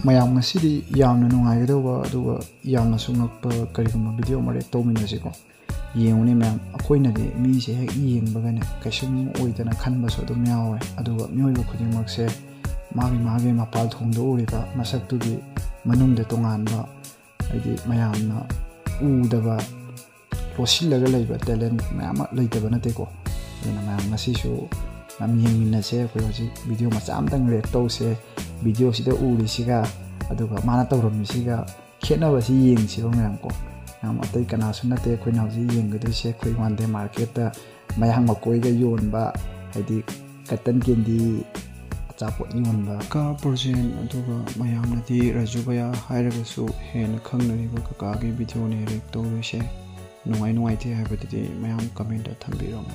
mayam ngasidi yamna nungaigadoba aduga yamna sungakpa kariguma video mare tawminasiko yenguni mayam akoinadi mise hek yengbagane kaisum oidana khanbaso adum yawe aduga mioiba khudingmakse magi mapal thongdo uriba masaktugi manungde tonganba aidi mayamna udaba losillaga leiba talent mayam leitaba nateko aduna mayam ngasisu nam yenginase ko hoji video macha amtang rek tawse video sida uri siga aduga mana tawram siga khenaba si yengsi ba mayam ko nam atai kana sunate ko na hoji yengadu se ko wande market ta mayang makoi ga yonba haidi katan kendi achapot yonba ka project aduga mayam nati rajubaya hairaga su hen khangnari ba ka ge video ne rek tawse nungai the habati mayam comment ta thambiram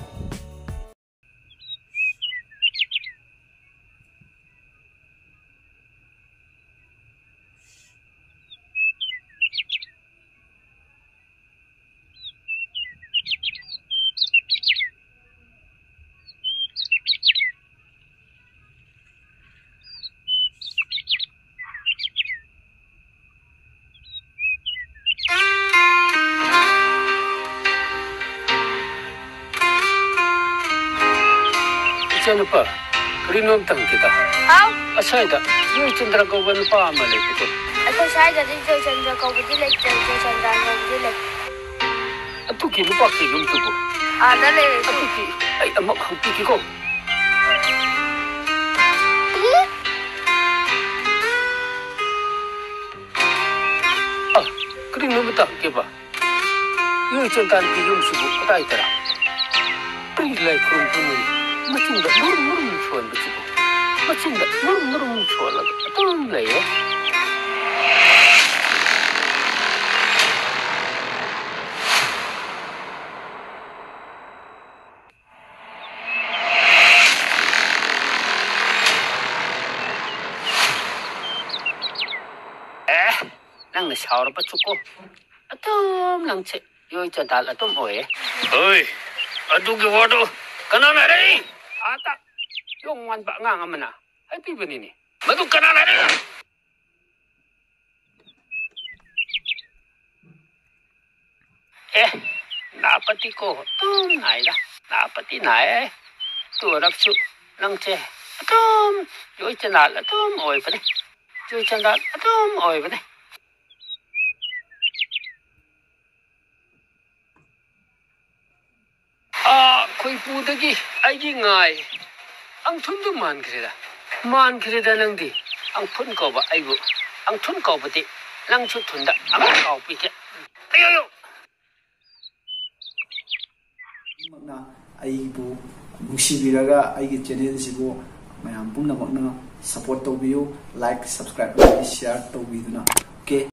Nupa, kerinom tang kita. How? Asai dah, Joy Chandra kau nupa amalek itu. Aku saya jadi Joy Chandra kau berjilek, Joy Chandra kau berjilek. Atu ki nupa ki lum tu ko. Ada le. Atu ki, ay amak hati ki ko. Kerinom tang kita. Joy Chandra ki lum suku, kata itara. Prilai krum krum. Macam dah murung cuan begitu, macam dah murung cuan lagi, tu lah ya. Nang nasihat apa cukup? Atom nang cek, yo cadal atom oye. Oi, aduh gawado, kanan ada. Ata, yung wan ba nga mana? Ay piba nini. Madug ka na rin! Napati ko. Tum, naida. Napati na Turap su, lang che. Atom, yoy chanal, atom, oy pa ne. Yoy chanal, atom, oy pa ne. Koi pudagi aigi ngai ang thundu man kreda lang di ang thun ko ba aigu ang thun ko ba ti lang chu thunda ang ko pi ke ayo magna aibu nusibiraga aigi channel sibo mayam pumna magna support to biu like subscribe share to biduna